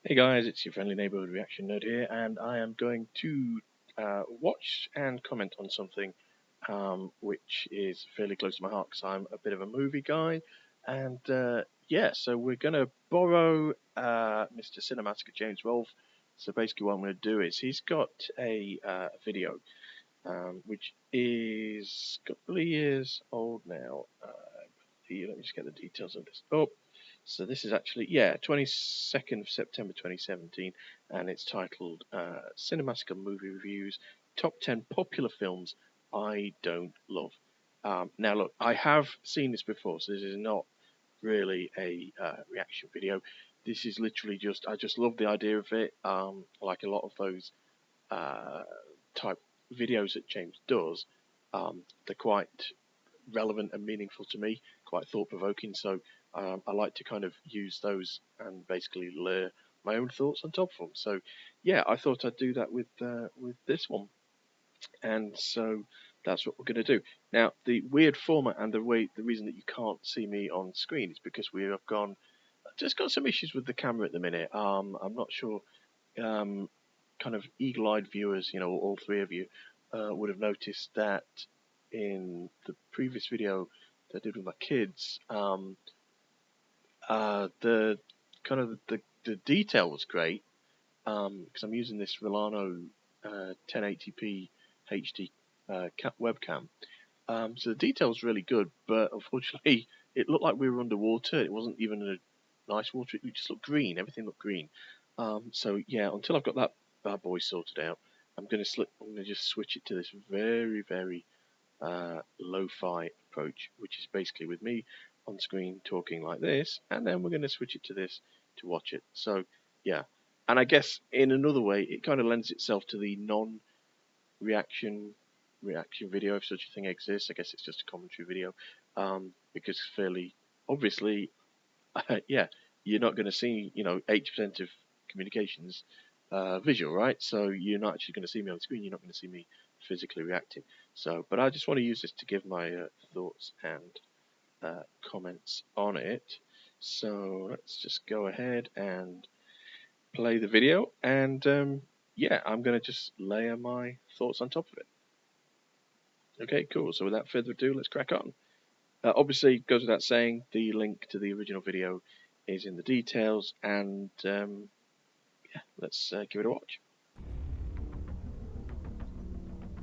Hey guys, it's your friendly neighborhood reaction nerd here, and I am going to watch and comment on something which is fairly close to my heart because I'm a bit of a movie guy. And yeah, so we're going to borrow Mr. Cinematica James Rolfe. So basically, what I'm going to do is he's got a video which is a couple of years old now. Let me just get the details of this up. So this is actually, 22nd of September 2017, and it's titled Cinematica Movie Reviews, Top 10 Popular Films I Don't Love. Now look, I have seen this before, so this is not really a reaction video. This is literally I just love the idea of it. Like a lot of those type videos that James does, they're quite relevant and meaningful to me, quite thought provoking. So I like to kind of use those and basically layer my own thoughts on top of them. So yeah, I thought I'd do that with this one, and so that's what we're going to do. Now, the weird format and the reason that you can't see me on screen is because we have just got some issues with the camera at the minute. I'm not sure. Kind of eagle-eyed viewers, all three of you, would have noticed that in the previous video that I did with my kids, the kind of the detail was great because I'm using this Rolano 1080p HD webcam. So the detail was really good, but unfortunately, it looked like we were underwater. It wasn't even a nice water. It just looked green. Everything looked green. So yeah, until I've got that bad boy sorted out, I'm gonna just switch it to this very very lo-fi approach, which is basically with me on screen talking like this, and then we're going to switch it to this to watch it. So yeah, and I guess in another way, it kind of lends itself to the non-reaction reaction video, if such a thing exists. I guess it's just a commentary video, because fairly obviously, yeah, you're not going to see 80% of communications visual, right? So you're not actually going to see me on the screen. You're not going to see me physically reacting. So, but I just want to use this to give my thoughts and comments on it. So let's just go ahead and play the video, and yeah, I'm going to just layer my thoughts on top of it. Okay, cool. So without further ado, let's crack on. Obviously, it goes without saying, the link to the original video is in the details, and yeah, let's give it a watch.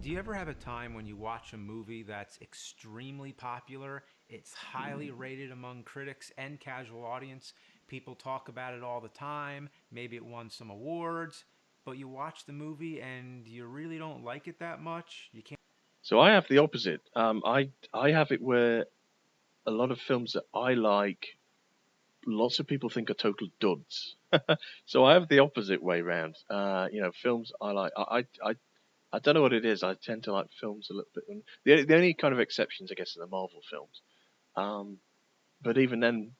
Do you ever have a time when you watch a movie that's extremely popular, it's highly rated among critics and casual audience, people talk about it all the time, maybe it won some awards, but you watch the movie and you really don't like it that much? You can't. So I have the opposite. I have it where a lot of films that I like, lots of people think are total duds. So I have the opposite way round. Films I like, I don't know what it is. I tend to like films a little bit. The only kind of exceptions, I guess, are the Marvel films. Um, but even then,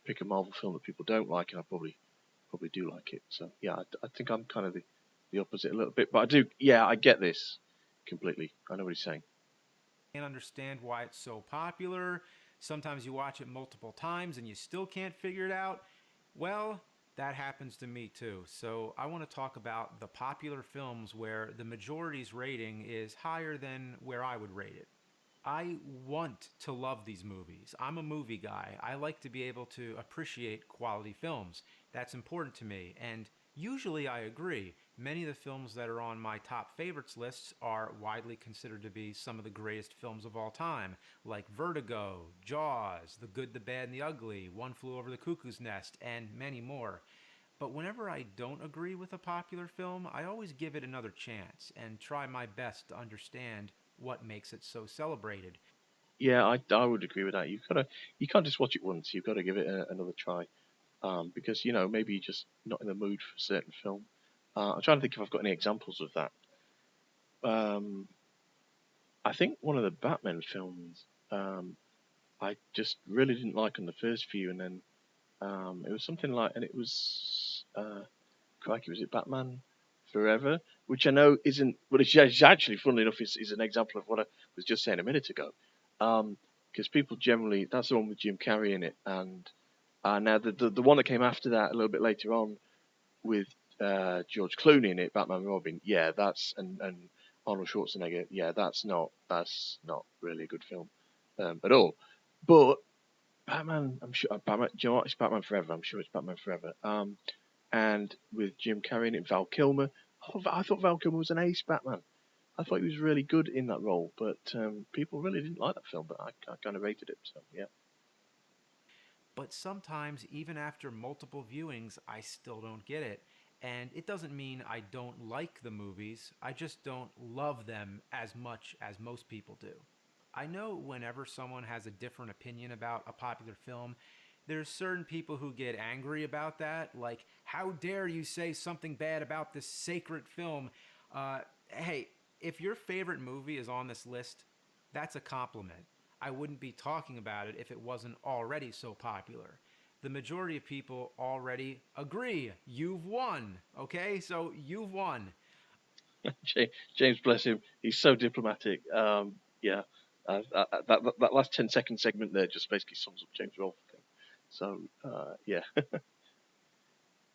pick a Marvel film that people don't like, and I probably do like it. So yeah, I think I'm kind of the opposite a little bit. But I do, yeah, I get this completely. I know what he's saying. Can't understand why it's so popular. Sometimes you watch it multiple times and you still can't figure it out. Well, that happens to me too. So I want to talk about the popular films where the majority's rating is higher than where I would rate it. I want to love these movies. I'm a movie guy. I like to be able to appreciate quality films. That's important to me. And usually I agree. Many of the films that are on my top favorites lists are widely considered to be some of the greatest films of all time, like Vertigo, Jaws, The Good, the Bad, and the Ugly, One Flew Over the Cuckoo's Nest, and many more. But whenever I don't agree with a popular film, I always give it another chance and try my best to understand what makes it so celebrated. Yeah, I would agree with that. You can't just watch it once. You've got to give it another try. Because maybe you're just not in the mood for a certain film. I'm trying to think if I've got any examples of that. Um, I think one of the Batman films, I just really didn't like on the first few, and then it was something like, and it was, crikey, was it Batman Forever? Which I know isn't, but it's actually, funnily enough, is an example of what I was just saying a minute ago. Because people generally, that's the one with Jim Carrey in it, and now the one that came after that, a little bit later on, with George Clooney in it, Batman and Robin, yeah, and Arnold Schwarzenegger, yeah, that's not really a good film at all. But Batman, I'm sure Batman. Do you know what? It's Batman Forever. I'm sure it's Batman Forever. And with Jim Carrey in it, Val Kilmer. I thought Val Kilmer was an ace Batman. I thought he was really good in that role, but people really didn't like that film. But I kind of rated it. So yeah. But sometimes, even after multiple viewings, I still don't get it. And it doesn't mean I don't like the movies, I just don't love them as much as most people do. I know whenever someone has a different opinion about a popular film, there's certain people who get angry about that. Like, how dare you say something bad about this sacred film? Hey, if your favorite movie is on this list, that's a compliment. I wouldn't be talking about it if it wasn't already so popular. The majority of people already agree. You've won. Okay? So you've won. James, bless him, he's so diplomatic. Yeah, that last 10-second segment there just basically sums up James Rolfe. So yeah.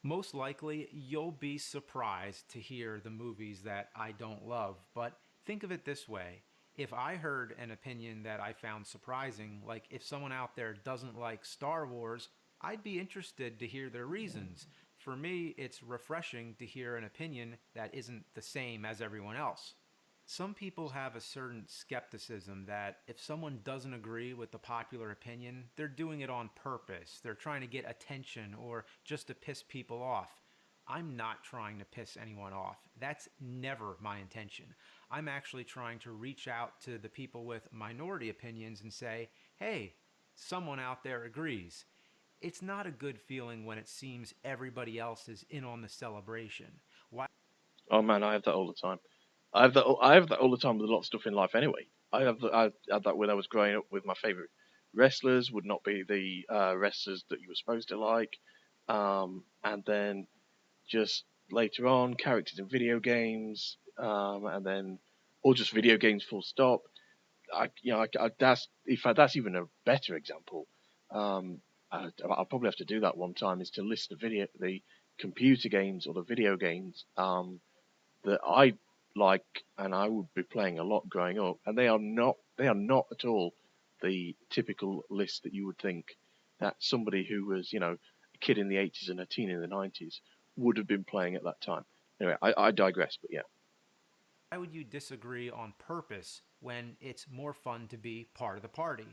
Most likely, you'll be surprised to hear the movies that I don't love. But think of it this way: if I heard an opinion that I found surprising, like if someone out there doesn't like Star Wars, I'd be interested to hear their reasons. For me, it's refreshing to hear an opinion that isn't the same as everyone else. Some people have a certain skepticism that if someone doesn't agree with the popular opinion, they're doing it on purpose. They're trying to get attention or just to piss people off. I'm not trying to piss anyone off. That's never my intention. I'm actually trying to reach out to the people with minority opinions and say, hey, someone out there agrees. It's not a good feeling when it seems everybody else is in on the celebration. Why Oh man, I have that all the time. I have that all the time with a lot of stuff in life. Anyway, I had that when I was growing up with my favorite wrestlers would not be the wrestlers that you were supposed to like, and then just later on characters in video games, and then or just video games full stop. That's in fact that's even a better example. I'll probably have to do that one time is to list the computer games or the video games that I like and I would be playing a lot growing up, and they are not at all the typical list that you would think that somebody who was a kid in the 80s and a teen in the 90s would have been playing at that time. Anyway, I digress, but yeah. would you disagree on purpose when it's more fun to be part of the party?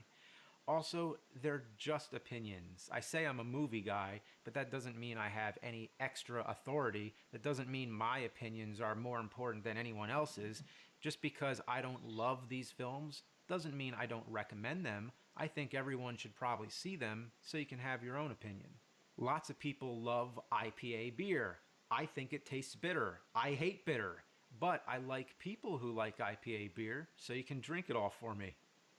Also, they're just opinions. I say I'm a movie guy, but that doesn't mean I have any extra authority. That doesn't mean my opinions are more important than anyone else's. Just because I don't love these films doesn't mean I don't recommend them. I think everyone should probably see them so you can have your own opinion. Lots of people love IPA beer. I think it tastes bitter. I hate bitter. But I like people who like IPA beer, so you can drink it all for me.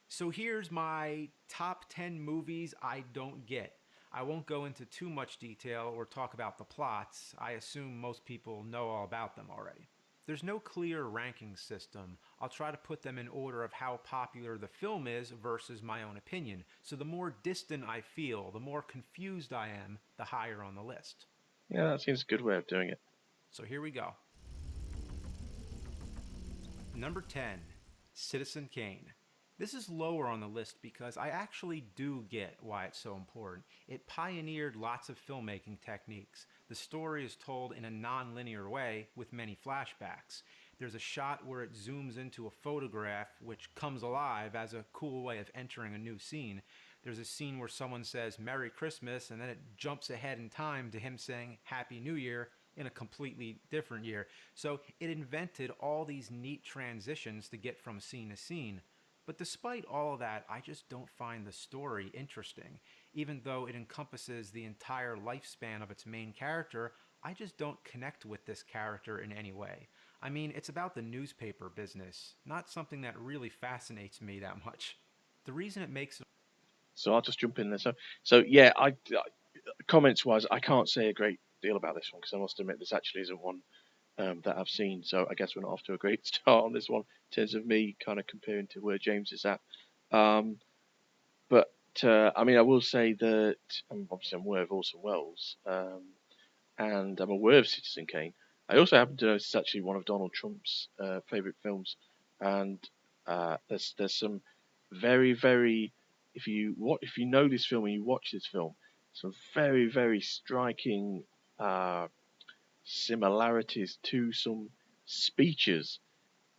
So here's my top 10 movies I don't get. I won't go into too much detail or talk about the plots. I assume most people know all about them already. There's no clear ranking system. I'll try to put them in order of how popular the film is versus my own opinion. So the more distant I feel, the more confused I am, the higher on the list. Yeah, that seems a good way of doing it. So here we go. Number 10, Citizen Kane. This is lower on the list because I actually do get why it's so important. It pioneered lots of filmmaking techniques. The story is told in a non-linear way with many flashbacks. There's a shot where it zooms into a photograph which comes alive as a cool way of entering a new scene. There's a scene where someone says Merry Christmas and then it jumps ahead in time to him saying Happy New Year in a completely different year. So it invented all these neat transitions to get from scene to scene. But despite all of that, I just don't find the story interesting. Even though it encompasses the entire lifespan of its main character, I just don't connect with this character in any way. I mean, it's about the newspaper business, not something that really fascinates me that much. The reason it makes So I'll just jump in there. So yeah, comments wise, I can't say a great deal about this one because I must admit this actually isn't one that I've seen. So I guess we're not off to a great start on this one in terms of me kind of comparing to where James is at. Um, but I mean, I will say that obviously I'm aware of Orson Welles, and I'm aware of Citizen Kane. I also happen to know it's actually one of Donald Trump's favorite films, and there's some very if you know this film and you watch this film, some very striking uh, similarities to some speeches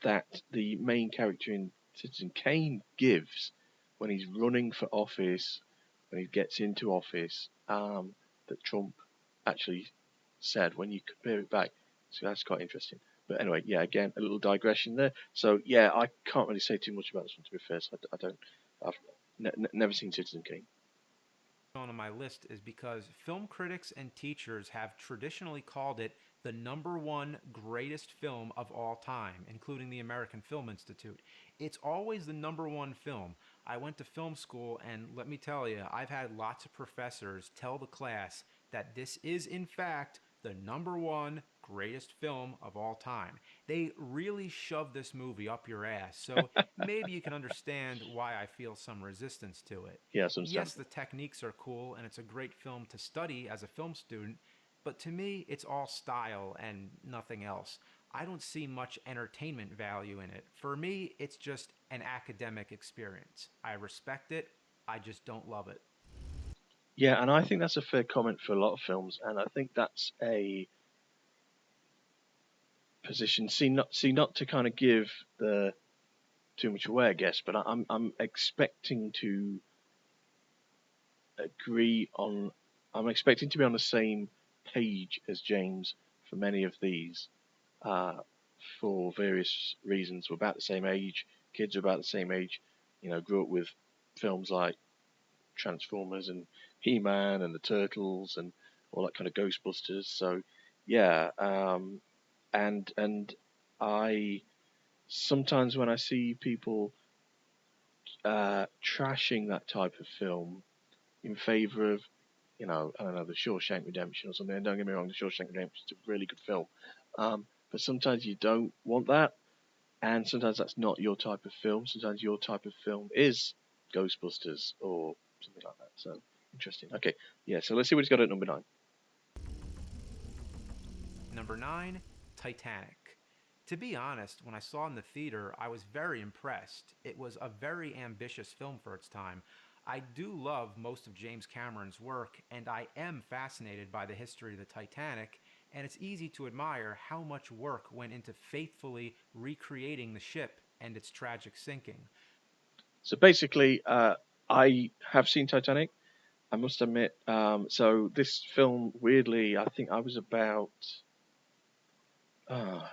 that the main character in Citizen Kane gives when he's running for office, when he gets into office, that Trump actually said when you compare it back. So that's quite interesting. But anyway, yeah, again, a little digression there. So yeah, I can't really say too much about this one to be fair. So I don't, I've never seen Citizen Kane. On my list is because film critics and teachers have traditionally called it the number one greatest film of all time, including the American Film Institute. It's always the number one film. I went to film school, and let me tell you, I've had lots of professors tell the class that this is, in fact, the number one greatest film of all time. They really shove this movie up your ass, so maybe you can understand why I feel some resistance to it. Yeah, it's Yes, the understandable. techniques are cool and it's a great film to study as a film student, but to me, it's all style and nothing else. I don't see much entertainment value in it. For me, it's just an academic experience. I respect it, I just don't love it. Yeah, and I think that's a fair comment for a lot of films, and I think that's a position. See not to kind of give the too much away, I guess, but I'm expecting to agree on. I'm expecting to be on the same page as James for many of these, uh, for various reasons. We're about the same age. Kids are about the same age. You know, grew up with films like Transformers and He-Man and the Turtles and all that kind of Ghostbusters. So, yeah, and I sometimes when I see people trashing that type of film in favor of, I don't know, the Shawshank Redemption or something. And don't get me wrong, the Shawshank Redemption is a really good film. But sometimes you don't want that, and sometimes that's not your type of film. Sometimes your type of film is Ghostbusters or something like that. So interesting. Okay, yeah. So let's see what he's got at number 9. Number 9, Titanic. To be honest, when I saw it in the theater, I was very impressed. It was a very ambitious film for its time. I do love most of James Cameron's work, and I am fascinated by the history of the Titanic, and it's easy to admire how much work went into faithfully recreating the ship and its tragic sinking. So basically, I have seen Titanic. I must admit. So this film, weirdly, I think I was about Ah,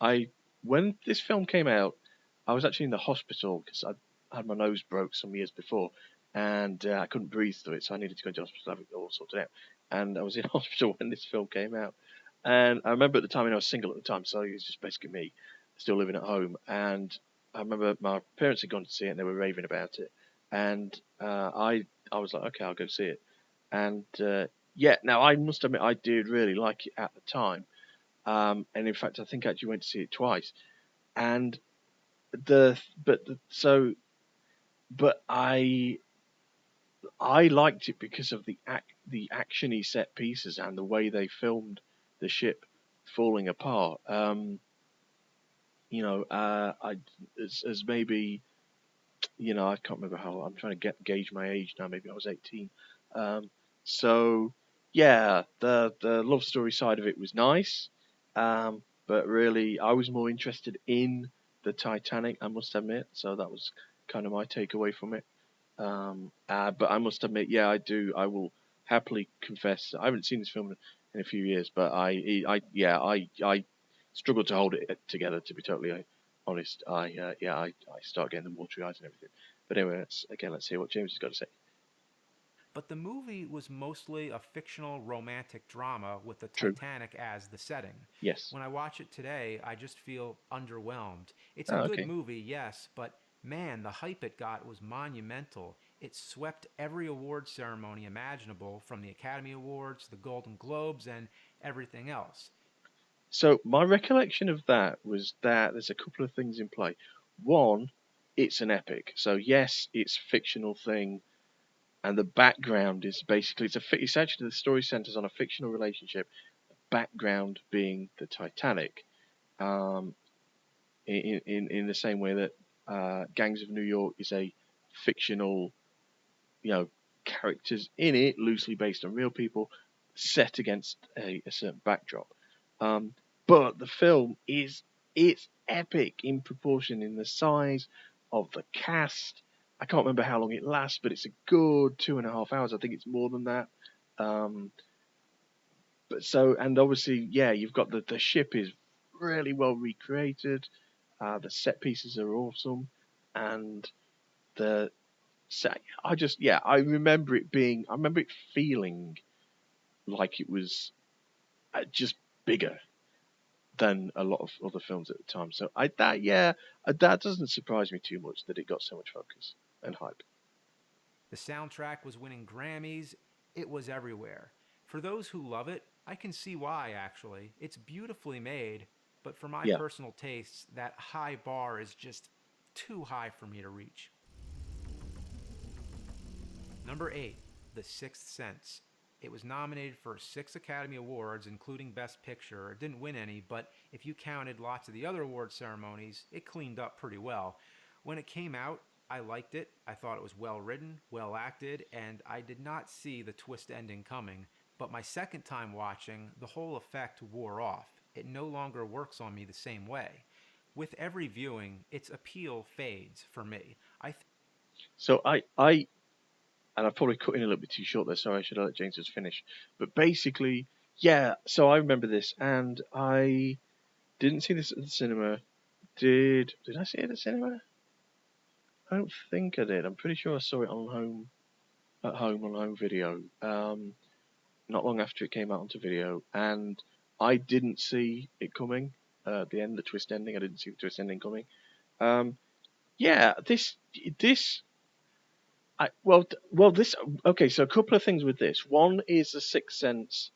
I when this film came out, I was actually in the hospital because I had my nose broke some years before, and I couldn't breathe through it, so I needed to go to the hospital to have it all sorted out. And I was in hospital when this film came out, and I remember at the time, I was single at the time, so it was just basically me, still living at home. And I remember my parents had gone to see it, and they were raving about it, and I was like, okay, I'll go see it. And yeah, now I must admit, I did really like it at the time, and in fact, I think I actually went to see it twice. And the but the, so but I liked it because of the actiony set pieces and the way they filmed the ship falling apart. I as maybe I can't remember how I'm trying to gauge my age now. Maybe I was 18. Um, so yeah, the love story side of it was nice, but really I was more interested in the Titanic. I must admit, so that was kind of my takeaway from it. But I must admit, yeah, I do. I will happily confess I haven't seen this film in a few years, but I struggled to hold it together. To be totally honest, I start getting the watery eyes and everything. But anyway, let's hear what James has got to say. But the movie was mostly a fictional romantic drama with the True. Titanic as the setting. Yes. When I watch it today, I just feel underwhelmed. It's a Oh, good okay. movie, yes, but man, the hype it got was monumental. It swept every award ceremony imaginable, from the Academy Awards, the Golden Globes, and everything else. So my recollection of that was that there's a couple of things in play. One, it's an epic. So yes, it's a fictional thing. and the background is basically it's actually the story centers on a fictional relationship, background being the Titanic, um, in the same way that Gangs of New York is a fictional, you know, characters in it loosely based on real people set against a certain backdrop. Um, but the film is it's epic in proportion in the size of the cast. I can't remember how long it lasts, but it's a good 2.5 hours. I think it's more than that. Um, but so and obviously, yeah, you've got the ship is really well recreated. The set pieces are awesome, and the so I remember it being, I remember it feeling like it was just bigger than a lot of other films at the time. So that doesn't surprise me too much that it got so much focus and hype. The soundtrack was winning Grammys. It was everywhere. For those who love it, I can see why, actually. It's beautifully made, but for my Yeah. personal tastes, that high bar is just too high for me to reach. Number 8, The Sixth Sense. It was nominated for 6 Academy Awards, including Best Picture. It didn't win any, but if you counted lots of the other award ceremonies, it cleaned up pretty well. When it came out, I liked it. I thought it was well written, well acted, and I did not see the twist ending coming. But my second time watching, the whole effect wore off. It no longer works on me the same way. With every viewing, its appeal fades for me. So I and I probably cut in a little bit too short there. Sorry, I should have let James just finish. But basically, yeah. So I remember this, and I didn't see this at the cinema. Did I see it at the cinema? I don't think I did. I'm pretty sure I saw it on home video. Not long after it came out onto video, and I didn't see it coming. The end, the twist ending. I didn't see the twist ending coming. Um, yeah, this. This. Okay, so a couple of things with this. One is The Sixth Sense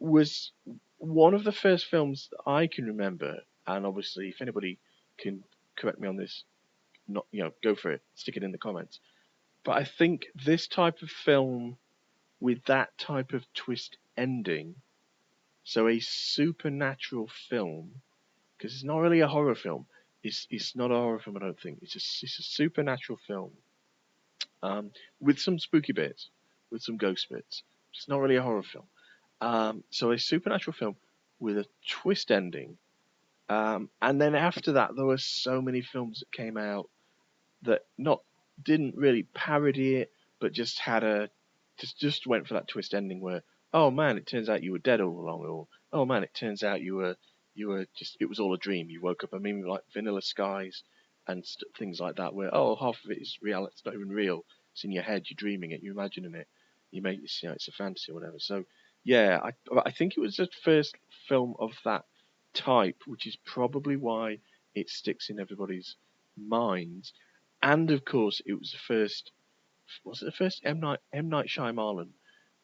was one of the first films that I can remember, and obviously, if anybody can correct me on this, not go for it, stick it in the comments. But I think this type of film with that type of twist ending, so a supernatural film, because it's not really a horror film. It's not a horror film, I don't think. It's a supernatural film, with some spooky bits, with some ghost bits. It's not really a horror film. So a supernatural film with a twist ending. And then after that, there were so many films that came out that not didn't really parody it, but just had a just went for that twist ending where, oh man, it turns out you were dead all along, or oh man, it turns out you were just, it was all a dream. You woke up. I mean, like Vanilla Skies and things like that, where oh, half of it is real. It's not even real. It's in your head. You're dreaming it. You're imagining it. You make it's a fantasy or whatever. So yeah, I think it was the first film of that type, which is probably why it sticks in everybody's minds. And of course, it was the first. Was it the first M Night Shyamalan?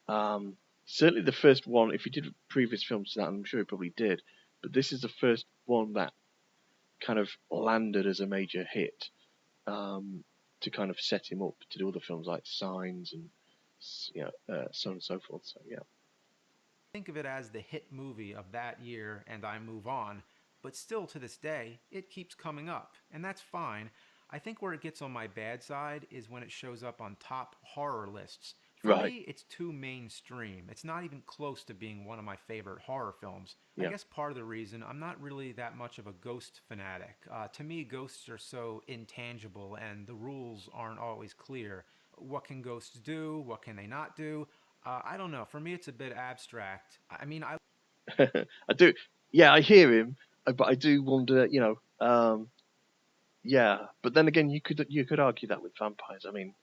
Um, Certainly the first one. If he did previous films to that, I'm sure he probably did. But this is the first one that kind of landed as a major hit, to kind of set him up to do other films like Signs and so on and so forth. So yeah, Think of it as the hit movie of that year and I move on, but still to this day, it keeps coming up, and that's fine. I think where it gets on my bad side is when it shows up on top horror lists. For right, me, it's too mainstream. It's not even close to being one of my favorite horror films. I yeah. guess part of the reason I'm not really that much of a ghost fanatic. To me, ghosts are so intangible and the rules aren't always clear. What can ghosts do? What can they not do? I don't know. For me, it's a bit abstract. I mean, I I do. Yeah, I hear him, but I do wonder. Yeah. But then again, you could argue that with vampires. I mean,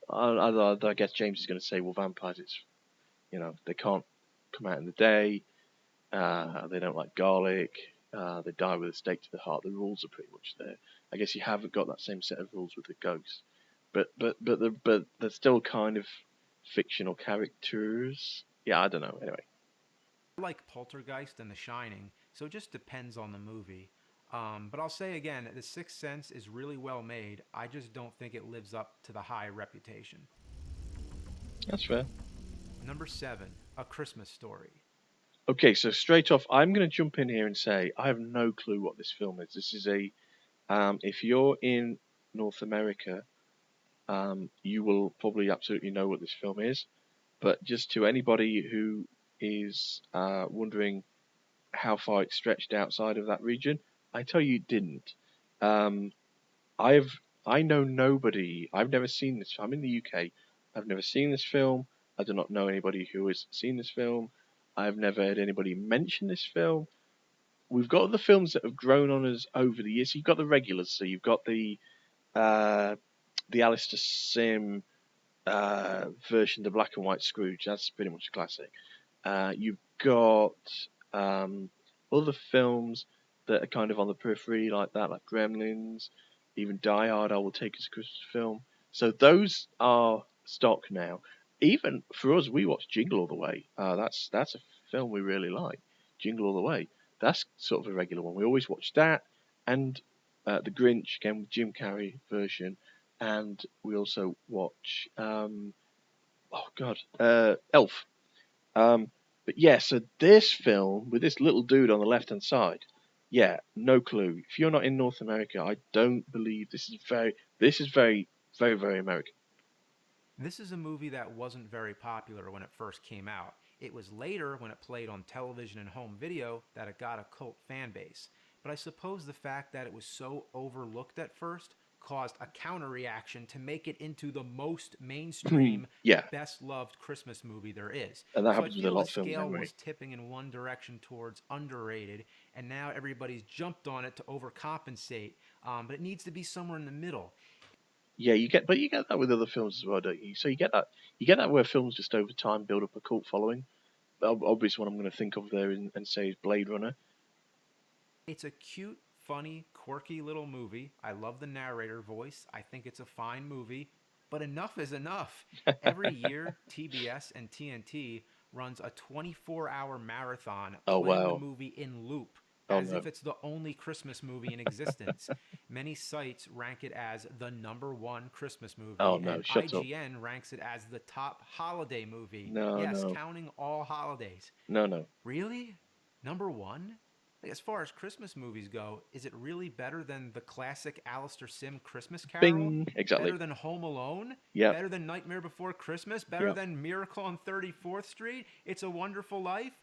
I guess James is going to say, well, vampires, it's they can't come out in the day. They don't like garlic. They die with a stake to the heart. The rules are pretty much there. I guess you haven't got that same set of rules with the ghosts, but they're still kind of fictional characters. Yeah, I don't know. Anyway, like Poltergeist and The Shining, so it just depends on the movie. But I'll say again, The Sixth Sense is really well made. I just don't think it lives up to the high reputation. That's fair. Number 7, A Christmas Story. Okay, so straight off, I'm going to jump in here and say I have no clue what this film is. This is a if you're in North America, you will probably absolutely know what this film is. But just to anybody who is wondering how far it stretched outside of that region, I tell you it didn't. Um, I've I know nobody. I've never seen this. I'm in the UK. I've never seen this film. I do not know anybody who has seen this film. I've never heard anybody mention this film. We've got the films that have grown on us over the years. So you've got the regulars. So you've got uh, the Alistair Sim version, the black and white Scrooge. That's pretty much a classic. You've got um, other films that are kind of on the periphery like that, like Gremlins, even Die Hard. I will take as a Christmas film. So those are stock now. Even for us, we watch Jingle All the Way. That's a film we really like. Jingle All the Way. That's sort of a regular one. We always watch that, and the Grinch again with Jim Carrey version, and we also watch oh god, Elf. Um, but yeah, so this film with this little dude on the left hand side, yeah, no clue. If you're not in North America, I don't believe this is very American. This is a movie that wasn't very popular when it first came out. It was later, when it played on television and home video, that it got a cult fan base. But I suppose the fact that it was so overlooked at first caused a counter reaction to make it into the most mainstream, Yeah, best loved Christmas movie there is. and that So I happens with a feel lot the of films scale anyway. was tipping in one direction towards underrated, and now everybody's jumped on it to overcompensate. But it needs to be somewhere in the middle. Yeah, but you get that with other films as well, don't you? So you get that where films just over time build up a cult following. Obviously, what I'm going to think of there and say is Blade Runner. It's a cute, funny, quirky little movie. I love the narrator voice. I think it's a fine movie, but enough is enough. Every year, TBS and TNT runs a 24-hour marathon Oh playing the wow. movie in loop Oh as no. if it's the only Christmas movie in existence. Many sites rank it as the number one Christmas Oh movie, no. and Shut up. IGN ranks it as the top holiday movie. No Yes, no counting all holidays. no no. Really? Number one? Like, as far as Christmas movies go, is it really better than the classic Alistair Sim Christmas Carol? Bing. Better Exactly. than Home Alone? Yep. Better than Nightmare Before Christmas? Better Yep. than Miracle on 34th Street? It's a Wonderful Life?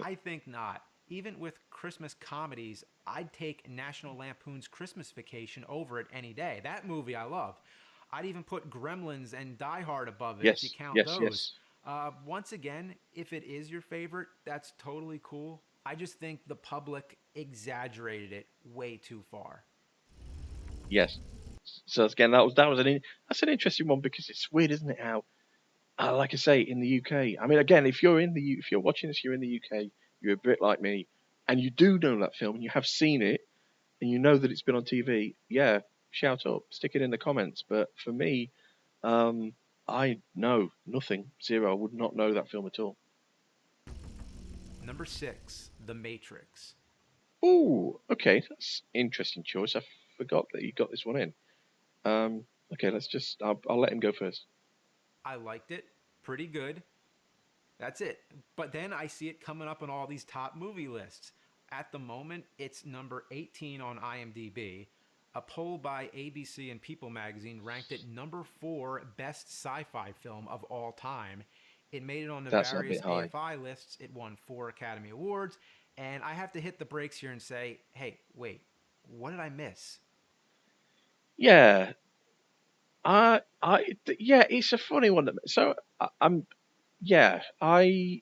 I think not. Even with Christmas comedies, I'd take National Lampoon's Christmas Vacation over it any day. That movie I love. I'd even put Gremlins and Die Hard above it if you Yes. count Yes. those. Yes. Once again, if it is your favorite, that's totally cool. I just think the public exaggerated it way too far. Yes. So again, that's an interesting one because it's weird, isn't it? How, like I say, in the UK. I mean, again, if you're watching this, you're in the UK, you're a Brit like me, and you do know that film, and you have seen it, and you know that it's been on TV. Yeah, shout up, stick it in the comments. But for me, um, I know nothing, zero. I would not know that film at all. Number 6, The Matrix. Ooh, okay, that's interesting choice. I forgot that you got this one in. Okay, I'll let him go first. I liked it. Pretty good. That's it. But then I see it coming up on all these top movie lists. At the moment, it's number 18 on IMDb. A poll by ABC and People magazine ranked it number 4 best sci fi film of all time. It made it on the That's a various bit high. AFI lists. It won 4 Academy Awards. And I have to hit the brakes here and say, hey, wait, what did I miss? Yeah, yeah, it's a funny one. I'm, yeah, I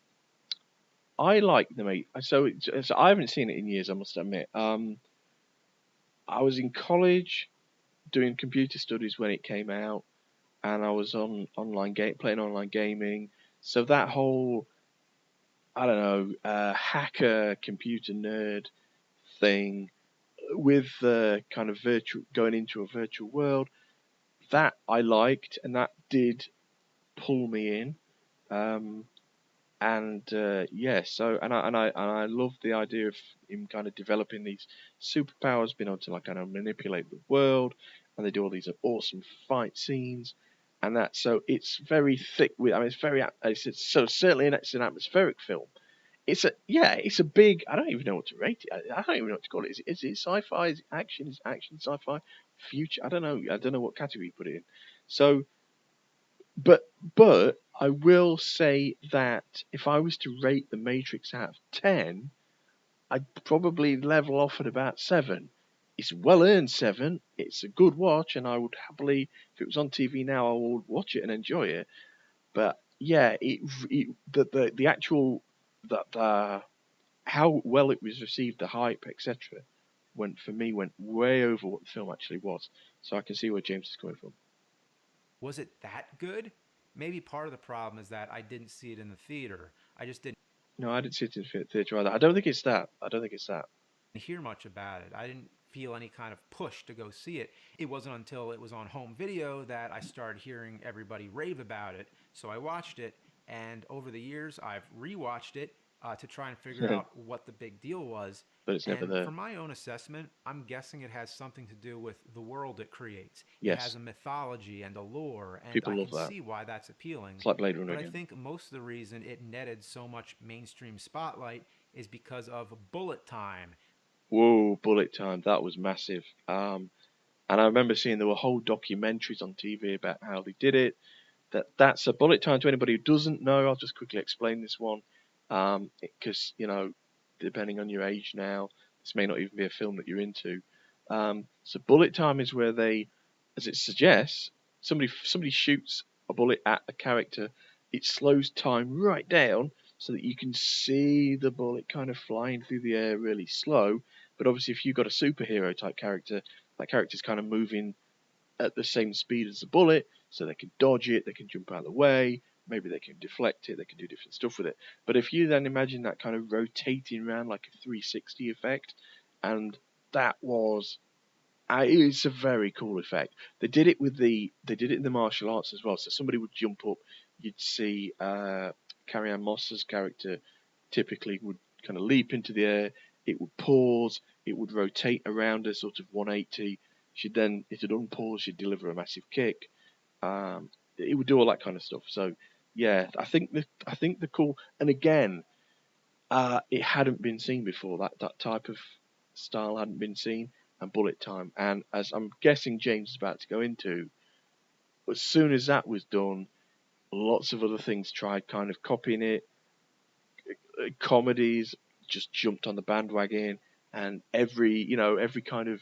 like the mate. So I haven't seen it in years. I must admit. I was in college doing computer studies when it came out, and I was on playing online gaming. So that whole I don't know hacker computer nerd thing with the kind of virtual going into a virtual world that I liked, and that did pull me in. Um, and yeah, so and I love the idea of him kind of developing these superpowers, being able to like kind of manipulate the world, and they do all these awesome fight scenes. and that so it's very thick. I mean, it's so certainly it's an atmospheric film. It's a big. I don't even know what to rate it. I don't even know what to call it. Is it sci-fi? Is it action? Is it action sci-fi? Future? I don't know. I don't know what category you put it in. So, but I will say that if I was to rate The Matrix out of 10, I'd probably level off at about 7. It's a well earned 7. It's a good watch, and I would happily, if it was on TV now, I would watch it and enjoy it. But yeah, the actual the how well it was received, the hype, etc., went way over what the film actually was. So I can see where James is coming from. Was it that good? Maybe part of the problem is that I didn't see it in the theater. I just didn't No, I didn't see it in the theatre either. I don't think it's that. I don't think it's that. hear much about it. I didn't feel any kind of push to go see it. It wasn't until it was on home video that I started hearing everybody rave about it. So I watched it, and over the years, I've rewatched it to try and figure But out what the big deal was. it's never And there. from my own assessment, I'm guessing it has something to do with the world it creates. It has Yes, a mythology and a lore, and people I love can that. see why that's appealing. It's like Blade Runner But I again. think most of the reason it netted so much mainstream spotlight is because of bullet time. Whoa, Bullet Time, that was massive. And I remember seeing there were whole documentaries on TV about how they did it. That's a bullet time to anybody who doesn't know. I'll just quickly explain this one, because depending on your age now, this may not even be a film that you're into. So bullet time is where they, as it suggests, somebody shoots a bullet at a character. It slows time right down so that you can see the bullet kind of flying through the air really slow. But obviously, if you've got a superhero type character, that character's kind of moving at the same speed as the bullet, so they can dodge it, they can jump out of the way, maybe they can deflect it, they can do different stuff with it. But if you then imagine that kind of rotating around like a 360 effect, and that was it's a very cool effect. They did it in the martial arts as well. So somebody would jump up, you'd see Carrie-Anne Moss's character typically would kind of leap into the air. It would pause. It would rotate around a sort of 180. It'd unpause. She'd deliver a massive kick. It would do all that kind of stuff. So yeah, I think the cool, and again, it hadn't been seen before. That type of style hadn't been seen, and bullet time. And as I'm guessing James is about to go into, as soon as that was done, lots of other things tried kind of copying it. Comedies just jumped on the bandwagon, and every kind of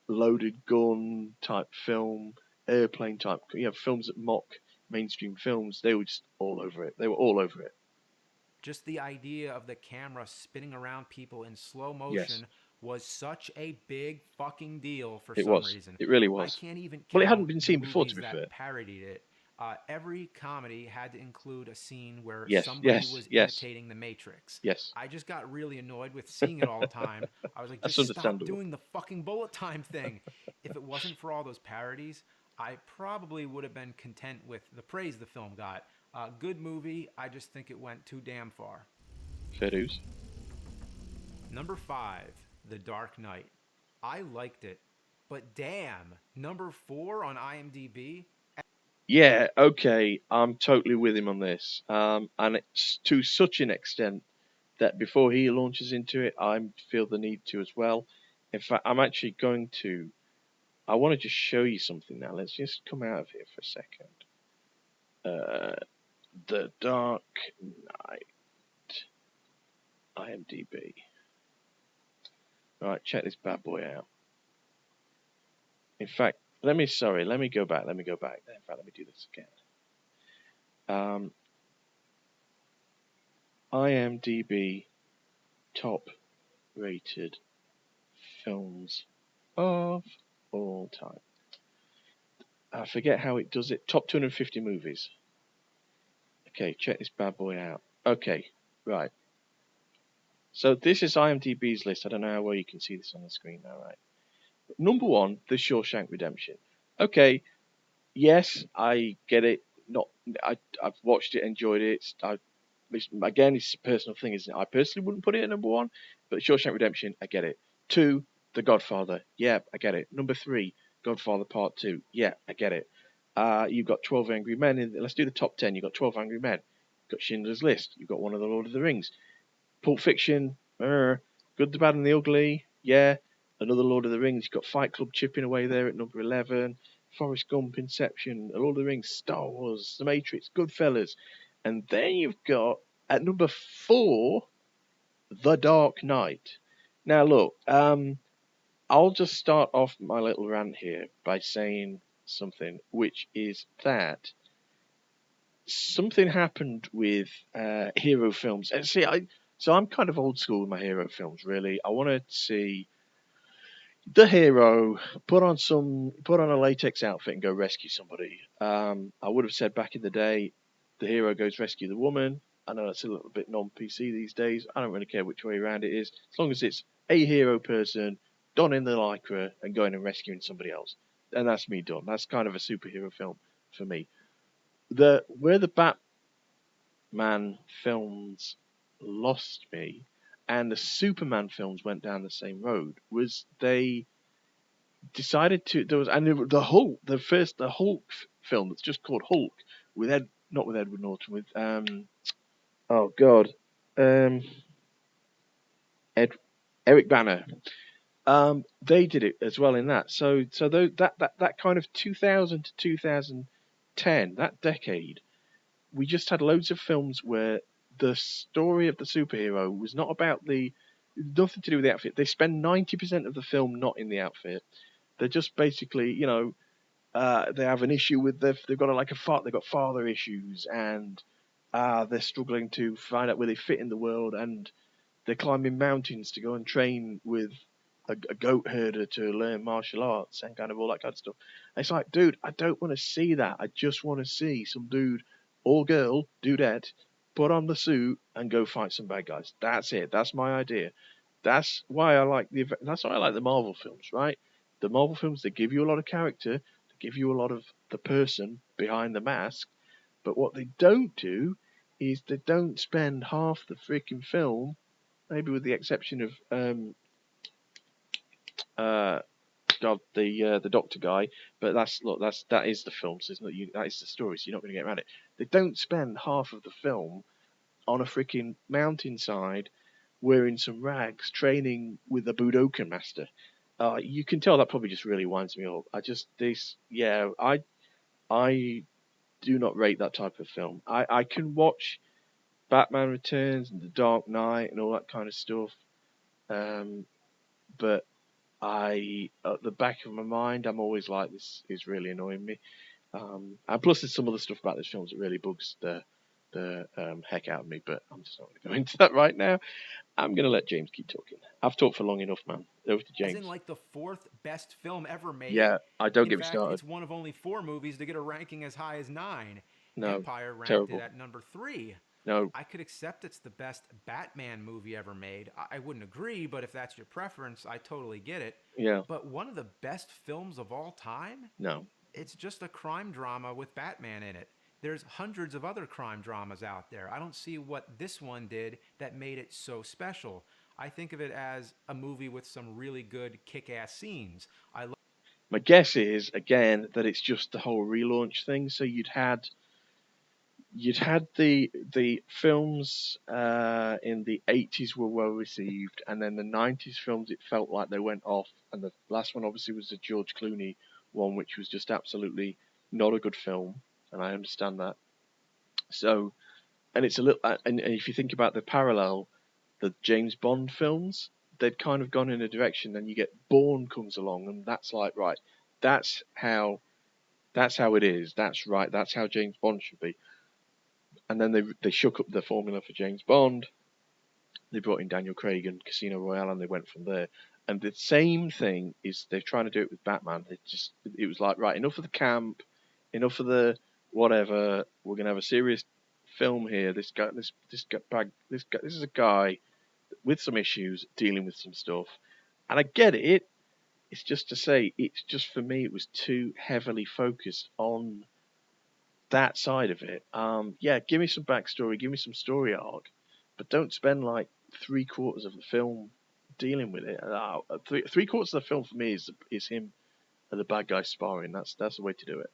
loaded gun type film, airplane type, films that mock mainstream films, they were just all over it. They were all over it. Just the idea of the camera spinning around people in slow Yes, motion was such a big fucking deal for it some was. reason. It really I was. can't even Well, it hadn't count been the seen before, to movies be fair. that parodied it. Every comedy had to include a scene where Yes, somebody yes, was yes, imitating the Matrix. yes. I just got really annoyed with seeing it all the time. I was like, That's just stop understandable. doing the fucking bullet time thing. If it wasn't for all those parodies, I probably would have been content with the praise the film got. Good movie. I just think it went too damn far. Fair dues. Number 5, The Dark Knight. I liked it, but damn, number 4 on IMDb? Yeah, okay, I'm totally with him on this. And it's to such an extent that before he launches into it, I feel the need to as well. In fact, I'm actually going to. I want to just show you something now. Let's just come out of here for a second. The Dark Knight, IMDb. All right, check this bad boy out. In fact, let me go back. Let me go back. In fact, let me do this again. IMDb top rated films of all time. I forget how it does it. Top 250 movies. Okay, check this bad boy out. Okay, right. So this is IMDb's list. I don't know how well you can see this on the screen now, right? Number one, The Shawshank Redemption. Okay, yes, I get it. Not, I've watched it, enjoyed it. Again, it's a personal thing, isn't it? I personally wouldn't put it at number one, but Shawshank Redemption, I get it. Two, The Godfather. Yeah, I get it. Number three, Godfather Part Two. Yeah, I get it. You've got 12 Angry Men. Let's do the top 10. You've got 12 Angry Men. You've got Schindler's List. You've got one of the Lord of the Rings. Pulp Fiction. Good, the Bad, and the Ugly. Yeah. Another Lord of the Rings. You've got Fight Club chipping away there at number 11. Forrest Gump, Inception, Lord of the Rings, Star Wars, The Matrix, Goodfellas. And then you've got, at number 4, The Dark Knight. Now, look, I'll just start off my little rant here by saying something, which is that something happened with hero films. And see, so I'm kind of old school with my hero films. Really, I want to see the hero put on a latex outfit and go rescue somebody. I would have said back in the day, the hero goes rescue the woman. I know it's a little bit non-PC these days. I don't really care which way around it is, as long as it's a hero person donning the lycra and going and rescuing somebody else. And that's me done. That's kind of a superhero film for me. Where the Batman films lost me, and the Superman films went down the same road, was they decided to there was and the Hulk, the Hulk film that's just called Hulk with not with Edward Norton, with oh god, um Ed Eric Banner. They did it as well in that. So that kind of 2000 to 2010, that decade, we just had loads of films where the story of the superhero was not about nothing to do with the outfit. They spend 90% of the film not in the outfit. They're just basically, they have an issue with they've got they've got father issues, and they're struggling to find out where they fit in the world, and they're climbing mountains to go and train with a goat herder to learn martial arts and kind of all that kind of stuff. And it's like, dude, I don't want to see that. I just want to see some dude or girl, dudette, put on the suit and go fight some bad guys. That's it. That's my idea. That's why I like the Marvel films, right? The Marvel films, they give you a lot of character, they give you a lot of the person behind the mask, but what they don't do is they don't spend half the freaking film, maybe with the exception of uh God, the doctor guy, but that is the film, so it's not you, that is the story, so you're not going to get around it. They don't spend half of the film on a freaking mountainside wearing some rags training with a Budokan master. You can tell that probably just really winds me up. I do not rate that type of film. I can watch Batman Returns and The Dark Knight and all that kind of stuff, but at the back of my mind, I'm always like, this is really annoying me. And plus, there's some other stuff about this film that really bugs the heck out of me. But I'm just not going to go into that right now. I'm going to let James keep talking. I've talked for long enough, man. Over to As in James. like the fourth best film ever Yeah, made. I don't In get me fact, started. it's one of only 4 movies to get a ranking as high as 9. No, Empire ranked it terrible. at number 3. No, I could accept it's the best Batman movie ever made. I wouldn't agree, but if that's your preference, I totally get it. yeah, But one of the best films of all time? no. It's just a crime drama with Batman in it. There's hundreds of other crime dramas out there. I don't see what this one did that made it so special. I think of it as a movie with some really good kick ass scenes. My guess is again that it's just the whole relaunch thing. So you'd had the films in the 80s were well received, and then the 90s films it felt like they went off, and the last one obviously was the George Clooney one, which was just absolutely not a good film, and I understand that. So, and it's a little, and if you think about the parallel, the James Bond films, they've kind of gone in a direction. Then you get Bourne comes along, and that's like, right, that's how that's how it is. That's right. That's how James Bond should be. And then they shook up the formula for James Bond. They brought in Daniel Craig and Casino Royale, and they went from there. And the same thing is they're trying to do it with Batman. It was like, right, enough of the camp, enough of the whatever. We're gonna have a serious film here. This is a guy with some issues, dealing with some stuff, and I get it. It's just to say, it's just for me, it was too heavily focused on that side of it. Yeah, give me some backstory, give me some story arc, but don't spend like 3/4 of the film dealing with it. Three quarters of the film for me is him and the bad guy sparring. That's the way to do it.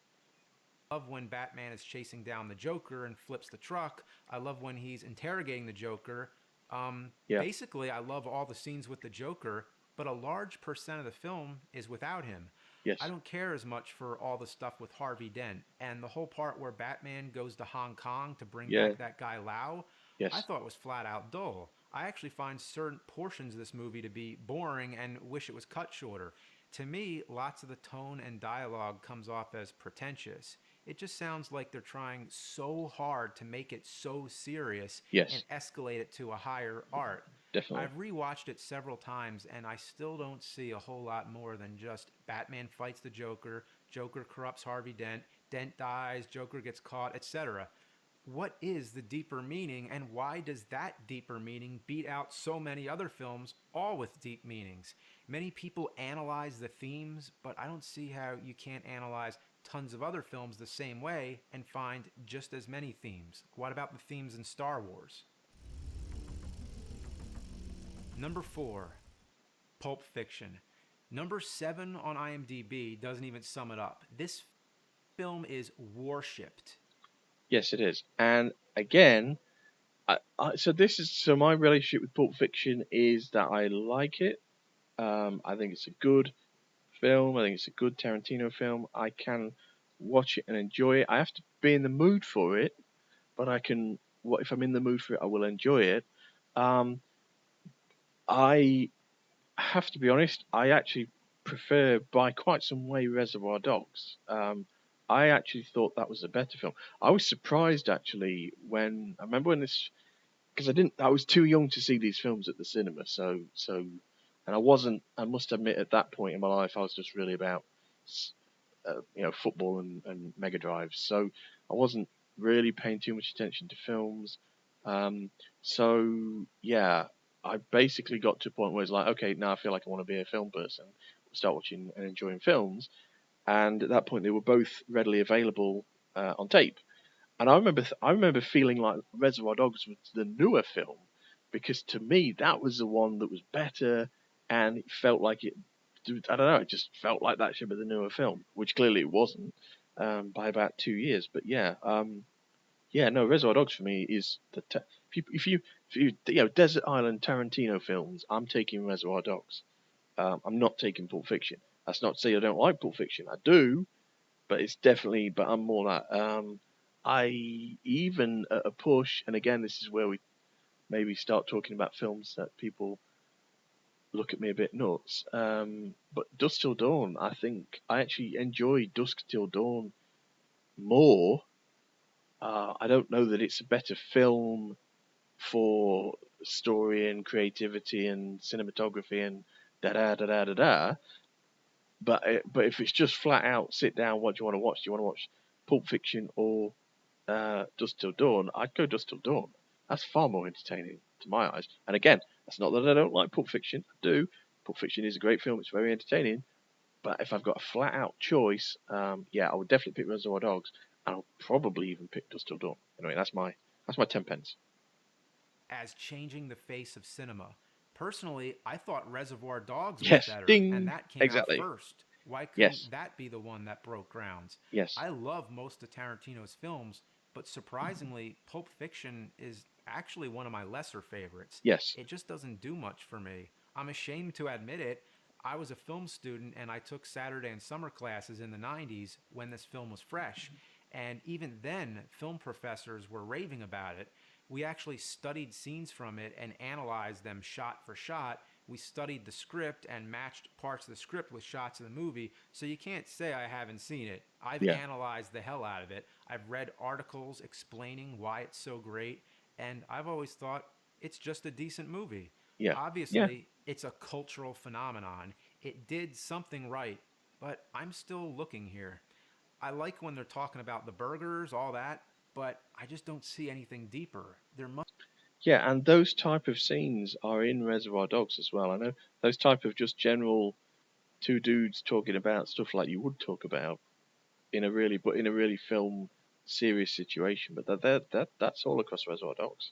love when Batman is chasing down the Joker and flips the truck. I love when he's interrogating the Joker. Yeah. Basically, I love all the scenes with the Joker, but a large percent of the film is without him. I Yes. don't care as much for all the stuff with Harvey Dent and the whole part where Batman goes to Hong Kong to bring Yeah. back that guy Lau. I Yes. thought was flat out dull. I actually find certain portions of this movie to be boring and wish it was cut shorter. To me, lots of the tone and dialogue comes off as pretentious. It just sounds like they're trying so hard to make it so serious and Yes. escalate it to a higher art. Definitely. I've rewatched it several times and I still don't see a whole lot more than just Batman fights the Joker, Joker corrupts Harvey Dent, Dent dies, Joker gets caught, etc. What is the deeper meaning, and why does that deeper meaning beat out so many other films, all with deep meanings? Many people analyze the themes, but I don't see how you can't analyze tons of other films the same way and find just as many themes. What about the themes in Star Wars? Number 4, Pulp Fiction. Number 7 on IMDb doesn't even sum it up. This film is worshipped. Yes, it is. And again, so my relationship with Pulp Fiction is that I like it. I think it's a good film. I think it's a good Tarantino film. I can watch it and enjoy it. I have to be in the mood for it, but I can. What if I'm in the mood for it? I will enjoy it. Um, I have to be honest. I actually prefer by quite some way Reservoir Dogs. I actually thought that was a better film. I was surprised actually when I remember when this because I didn't. I was too young to see these films at the cinema, and I wasn't. I must admit, at that point in my life, I was just really about, football and Mega Drives. So I wasn't really paying too much attention to films. Um, so yeah, I basically got to a point where it's like, okay, now I feel like I want to be a film person, start watching and enjoying films. And at that point, they were both readily available on tape. And I remember feeling like Reservoir Dogs was the newer film because to me that was the one that was better and it felt like it. I don't know. It just felt like that should be the newer film, which clearly it wasn't by about 2 years. But yeah, yeah, no, Reservoir Dogs for me is if you Desert Island Tarantino films, I'm taking Reservoir Dogs. I'm not taking Pulp Fiction. That's not to say I don't like Pulp Fiction. I do, but it's definitely. But I'm more that. I even at a push, and again, this is where we maybe start talking about films that people look at me a bit nuts. But Dusk Till Dawn, I think I actually enjoy Dusk Till Dawn more. I don't know that it's a better film for story and creativity and cinematography and da da da da da da. But if it's just flat out sit down, what do you want to watch? Do you want to watch Pulp Fiction or Dusk Till Dawn? I'd go Dusk Till Dawn. That's far more entertaining to my eyes. And again, that's not that I don't like Pulp Fiction. I do. Pulp Fiction is a great film. It's very entertaining. But if I've got a flat out choice, yeah, I would definitely pick Reservoir Dogs, and I'll probably even pick Dusk Till Dawn. Anyway, that's my 10 pence. As changing the face of cinema. Personally, I thought Reservoir Dogs was Yes, better, and ding, that came out exactly. first. Why Yes, couldn't that be the one that broke grounds? yes, I love most of Tarantino's films, but surprisingly, Pulp Fiction is actually one of my lesser favorites. yes, It just doesn't do much for me. I'm ashamed to admit it. I was a film student and I took Saturday and summer classes in the 90s when this film was fresh. And even then, film professors were raving about it. We actually studied scenes from it and analyzed them shot for shot. We studied the script and matched parts of the script with shots of the movie. So you can't say I haven't seen it. I've yeah, analyzed the hell out of it. I've read articles explaining why it's so great. And I've always thought it's just a decent movie. yeah, yeah. Obviously, it's a cultural phenomenon. It did something right, but I'm still looking here. I like when they're talking about the burgers, all that, but I just don't see anything deeper. There must Yeah, and those type of scenes are in Reservoir Dogs as well. I know those type of just general two dudes talking about stuff like you would talk about in a really film serious situation. But that's all across Reservoir Dogs.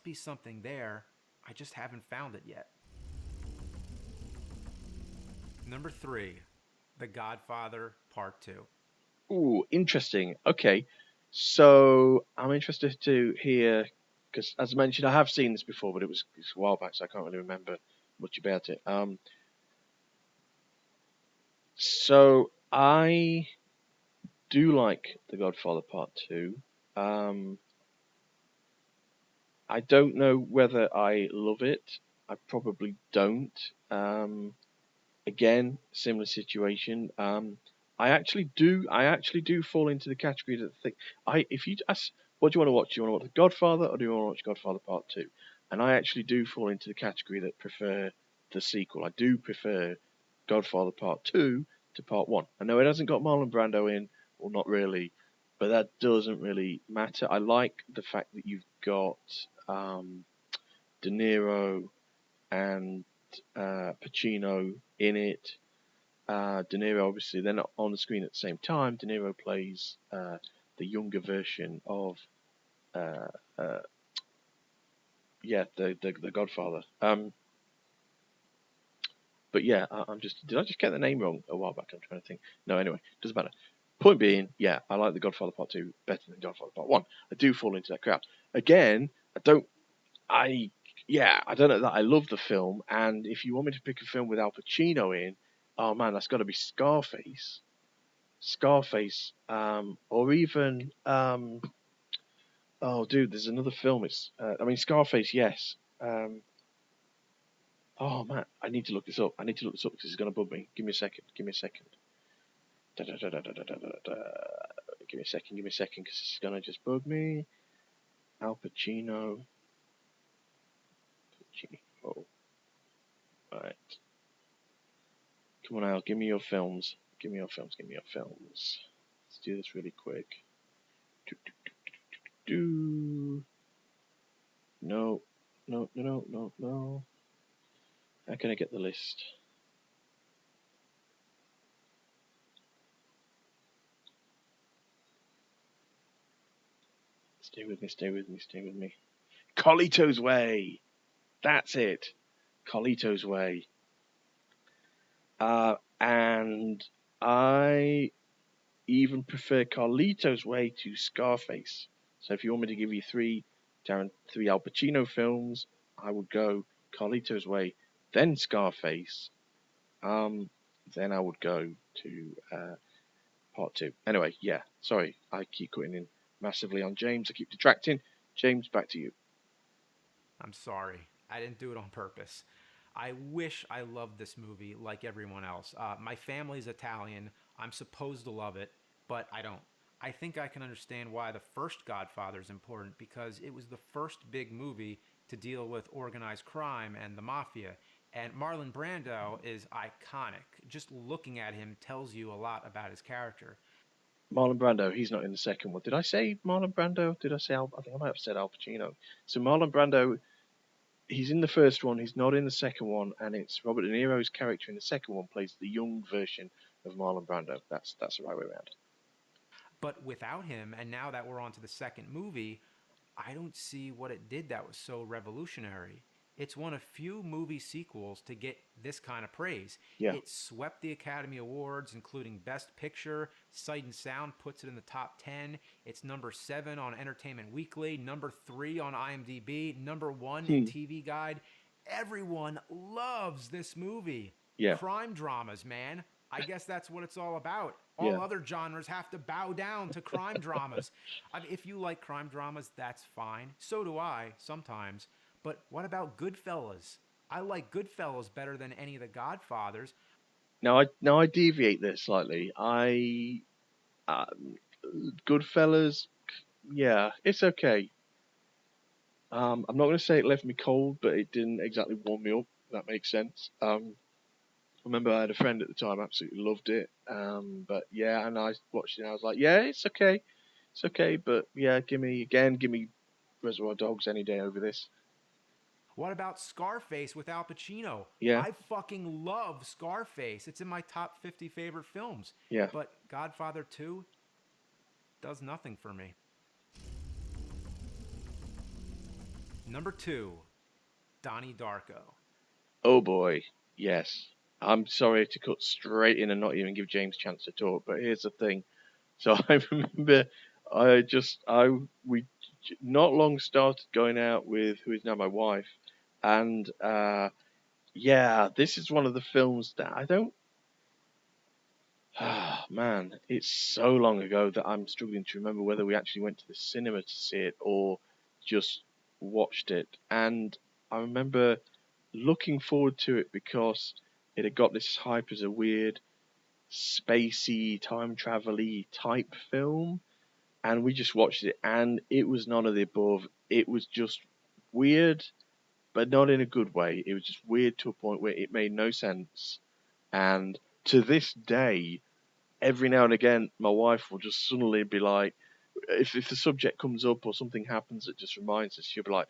be something there. I just haven't found it yet. Number 3, The Godfather Part 2. Ooh, interesting. Okay, so I'm interested to hear because, as I mentioned, I have seen this before, but it's a while back, so I can't really remember much about it. So I do like The Godfather Part Two. Um, I don't know whether I love it. I probably don't. Again, similar situation. I actually do fall into the category that think if you ask, what do you want to watch? Do you want to watch The Godfather or do you want to watch Godfather Part Two? And I actually do fall into the category that prefer the sequel. I do prefer Godfather Part Two to Part One. I know it hasn't got Marlon Brando in, or not really, but that doesn't really matter. I like the fact that you've got um, De Niro and Pacino in it. De Niro, obviously, they're not on the screen at the same time. De Niro plays the younger version of, uh, uh, yeah, the Godfather. But yeah, I'm just, did I just get the name wrong a while back? I'm trying to think. No, anyway, doesn't matter. Point being, yeah, I like the Godfather Part Two better than Godfather Part One. I do fall into that crowd. Again, I, yeah, I don't know that I love the film. And if you want me to pick a film with Al Pacino in, oh man, that's got to be Scarface. Scarface, or even oh, dude, there's another film. I mean, Scarface, yes. Oh man, I need to look this up. I need to look this up because it's gonna bug me. Give me a second. Give me a second. Da, da, da, da, da, da, da, da. Give me a second. Give me a second because it's gonna just bug me. Al Pacino. Pacino. Oh, right. Come on, Al. Give me your films. Give me your films. Give me your films. Let's do this really quick. Do, do, do. No, no, no, no, no, no. How can I get the list? Stay with me, stay with me, stay with me. Carlito's Way! That's it. Carlito's Way. And I even prefer Carlito's Way to Scarface. So if you want me to give you three Al Pacino films, I would go Carlito's Way, then Scarface, um, then I would go to Part Two. Anyway, yeah, sorry, I keep cutting in massively on James. I keep detracting. James, back to you. I'm sorry. I didn't do it on purpose. I wish I loved this movie like everyone else. My family's Italian. I'm supposed to love it, but I don't. I think I can understand why the first Godfather is important because it was the first big movie to deal with organized crime and the mafia. And Marlon Brando is iconic. Just looking at him tells you a lot about his character. Marlon Brando, he's not in the second one. Did I say Marlon Brando? Did I say I think I might have said Al Pacino. So Marlon Brando, he's in the first one, he's not in the second one, and it's Robert De Niro's character in the second one plays the young version of Marlon Brando. That's the right way around. But without him, and now that we're on to the second movie, I don't see what it did that was so revolutionary. It's one of few movie sequels to get this kind of praise. Yeah. It swept the Academy Awards, including Best Picture. Sight and Sound puts it in the top 10. It's number 7 on Entertainment Weekly, number 3 on IMDb, number 1 in Hmm. TV Guide. Everyone loves this movie. Yeah. Crime dramas, man. I guess that's what it's all about. All Yeah. other genres have to bow down to crime dramas. I mean, if you like crime dramas, that's fine. So do I sometimes. But what about Goodfellas? I like Goodfellas better than any of the Godfathers. Now I deviate there slightly. Um, Goodfellas, yeah, it's okay. I'm not going to say it left me cold, but it didn't exactly warm me up. If that makes sense. I remember I had a friend at the time absolutely loved it. But yeah, and I watched it and I was like, yeah, it's okay, but yeah, give me Reservoir Dogs any day over this. What about Scarface with Al Pacino? Yeah, I fucking love Scarface. It's in my top 50 favorite films. yeah. But Godfather 2 does nothing for me. Number 2, Donnie Darko. Oh boy, yes. I'm sorry to cut straight in and not even give James a chance to talk, but here's the thing. So I remember I we not long started going out with who is now my wife, and yeah, this is one of the films that I don't. Ah, man, it's so long ago that I'm struggling to remember whether we actually went to the cinema to see it or just watched it. And I remember looking forward to it because it had got this hype as a weird, spacey, time travel-y type film. And we just watched it, and it was none of the above. It was just weird, but not in a good way. It was just weird to a point where it made no sense. And to this day, every now and again, my wife will just suddenly be like, if the subject comes up or something happens that just reminds us, she'll be like,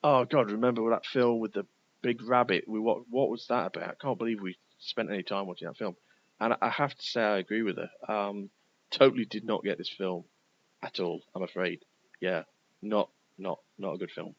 "Oh God, remember that film with the big rabbit? What was that about? I can't believe we spent any time watching that film." And I have to say, I agree with her. Totally did not get this film at all. I'm afraid. Yeah, not not a good film.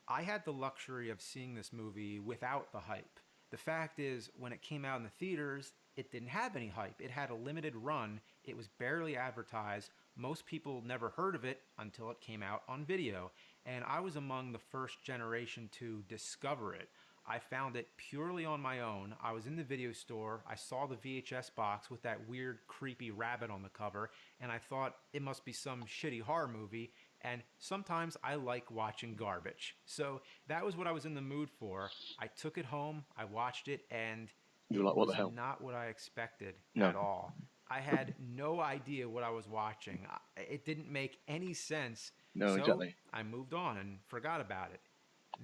I had the luxury of seeing this movie without the hype. The fact is, when it came out in the theaters, it didn't have any hype. It had a limited run, it was barely advertised. Most people never heard of it until it came out on video. And I was among the first generation to discover it. I found it purely on my own. I was in the video store, I saw the VHS box with that weird, creepy rabbit on the cover, and I thought it must be some shitty horror movie, and sometimes I like watching garbage. So that was what I was in the mood for. I took it home, I watched it, and You're it like, what the was hell? not what I expected No, at all. I had no idea what I was watching. It didn't make any sense. no, So exactly. I moved on and forgot about it.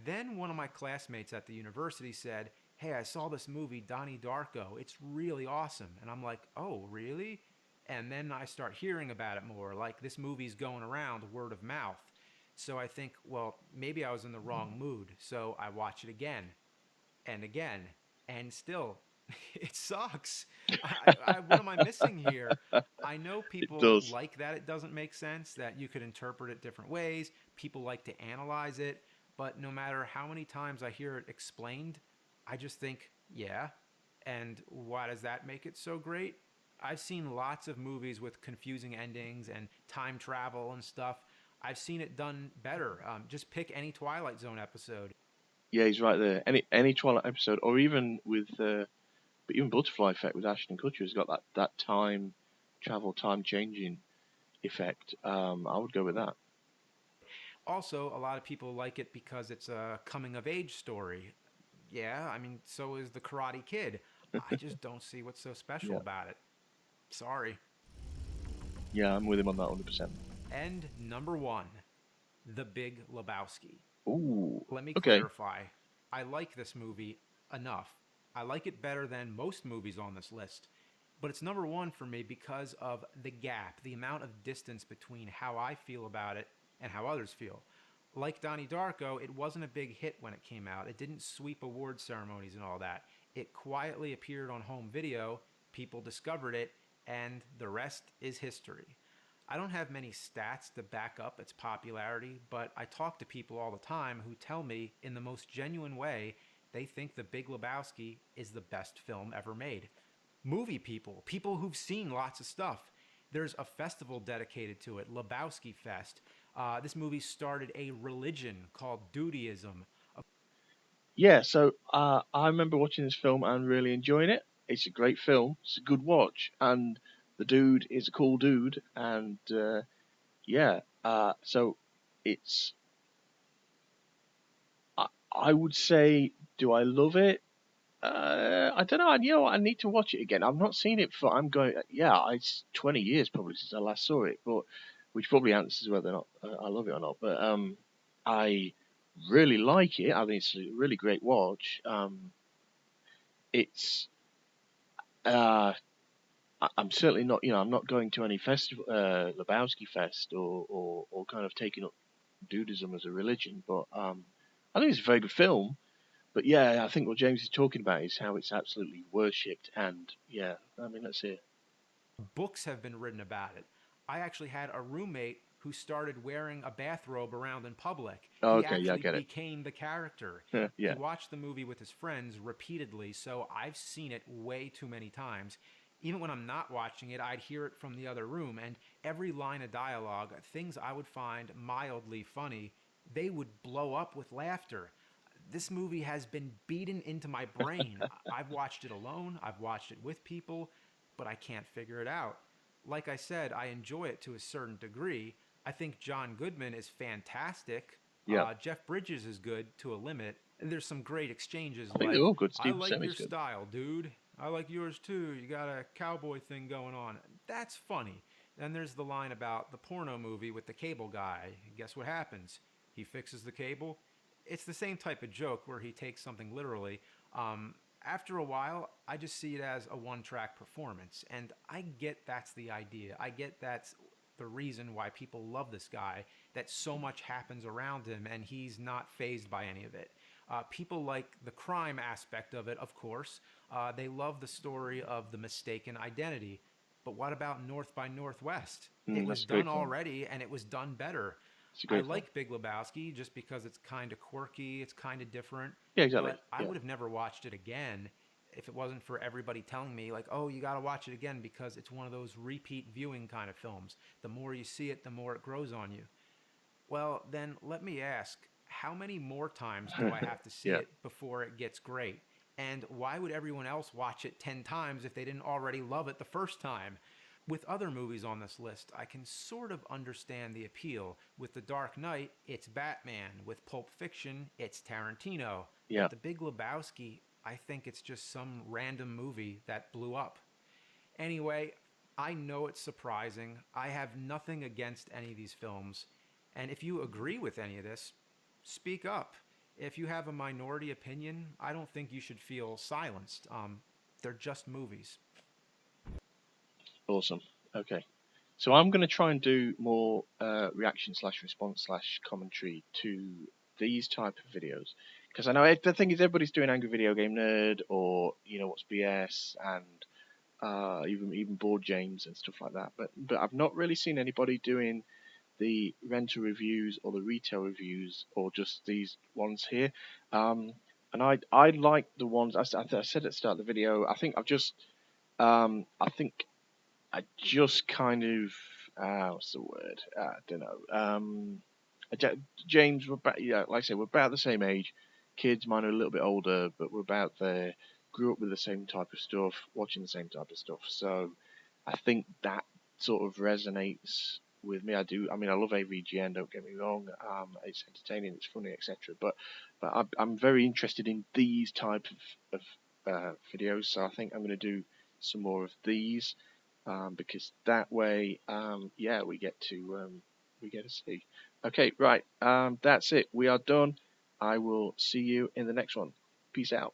Then one of my classmates at the university said, "Hey, I saw this movie, Donnie Darko. It's really awesome." And I'm like, "Oh, really?" And then I start hearing about it more, like this movie's going around word of mouth. So I think, well, maybe I was in the wrong mood. So I watch it again and again, and still, it sucks. What am I missing here? I know It people does. like that it doesn't make sense, that you could interpret it different ways. People like to analyze it, but no matter how many times I hear it explained, I just think, yeah. And why does that make it so great? I've seen lots of movies with confusing endings and time travel and stuff. I've seen it done better. Just pick any Twilight Zone episode. Yeah, he's right there. Any Twilight episode, or even with but even Butterfly Effect with Ashton Kutcher has got that time travel, time changing effect. I would go with that. Also, a lot of people like it because it's a coming of age story. Yeah, I mean, so is The Karate Kid. I just don't see what's so special Yeah, about it. Sorry. yeah, I'm with him on that 100%. And number one, The Big Lebowski. Ooh, Let me okay. clarify. I like this movie enough. I like it better than most movies on this list. But it's number one for me because of the gap, the amount of distance between how I feel about it and how others feel. Like Donnie Darko, it wasn't a big hit when it came out. It didn't sweep award ceremonies and all that. It quietly appeared on home video, people discovered it, and the rest is history. I don't have many stats to back up its popularity, but I talk to people all the time who tell me, in the most genuine way, they think The Big Lebowski is the best film ever made. Movie people, people who've seen lots of stuff. There's a festival dedicated to it, Lebowski Fest. This movie started a religion called Dudeism. Yeah, so I remember watching this film and really enjoying it. It's a great film. It's a good watch, and the dude is a cool dude, and yeah. So it's I would say, do I love it? I don't know. You know what? I need to watch it again. I've not seen it for. I'm going. Yeah, it's 20 years probably since I last saw it, but which probably answers whether or not I love it or not. But I really like it. I think it's a really great watch. It's uh, I'm certainly not. I'm not going to any festival, Lebowski Fest, or kind of taking up Dudism as a religion. But I think it's a very good film. But yeah, I think what James is talking about is how it's absolutely worshipped, and yeah, I mean that's it. Books have been written about it. I actually had a roommate who started wearing a bathrobe around in public. Oh, He okay, yeah, I actually get it. became the character. He Yeah, watched the movie with his friends repeatedly, so I've seen it way too many times. Even when I'm not watching it, I'd hear it from the other room, and every line of dialogue, things I would find mildly funny, they would blow up with laughter. This movie has been beaten into my brain. I've watched it alone, I've watched it with people, but I can't figure it out. Like I said, I enjoy it to a certain degree. I think John Goodman is fantastic. Yeah, Jeff Bridges is good to a limit. And there's some great exchanges I think they're like, all good. I Steve like your Buscemi's good. style, dude. I like yours too. You got a cowboy thing going on. That's funny. Then there's the line about the porno movie with the cable guy. Guess what happens? He fixes the cable. It's the same type of joke where he takes something literally. Um, After a while, I just see it as a one track performance. And I get that's the idea. I get that's the reason why people love this guy, that so much happens around him and he's not fazed by any of it. People like the crime aspect of it, of course. They love the story of the mistaken identity. But what about North by Northwest? It was That's a done great film. already and it was done better. It's a I great film. like Big Lebowski just because it's kind of quirky, it's kind of different, Yeah, exactly. but I Yeah, would have never watched it again if it wasn't for everybody telling me, like, oh, you got to watch it again because it's one of those repeat viewing kind of films. The more you see it, the more it grows on you. Well, then let me ask, how many more times do I have to see yeah. it before it gets great? And why would everyone else watch it 10 times if they didn't already love it the first time? With other movies on this list, I can sort of understand the appeal. With The Dark Knight, it's Batman. With Pulp Fiction, it's Tarantino. Yeah. But The Big Lebowski, I think it's just some random movie that blew up. Anyway, I know it's surprising. I have nothing against any of these films. And if you agree with any of this, speak up. If you have a minority opinion, I don't think you should feel silenced. They're just movies. Awesome. Okay. So I'm going to try and do more reaction slash response slash commentary to these type of videos because I know the thing is everybody's doing Angry Video Game Nerd or what's BS and even Board James and stuff like that. But I've not really seen anybody doing the rental reviews or the retail reviews or just these ones here. And I like the ones I said at the start of the video. I think I just kind of what's the word? I don't know. James, we're about, yeah, like I said, we're about the same age. Kids, mine are a little bit older, but we're about there. Grew up with the same type of stuff, watching the same type of stuff. So I think that sort of resonates with me. I do. I mean, I love AVGN. Don't get me wrong. It's entertaining. It's funny, etc. But I'm very interested in these type of videos. So I think I'm going to do some more of these because that way, yeah, we get to see. Okay, right. That's it. We are done. I will see you in the next one. Peace out.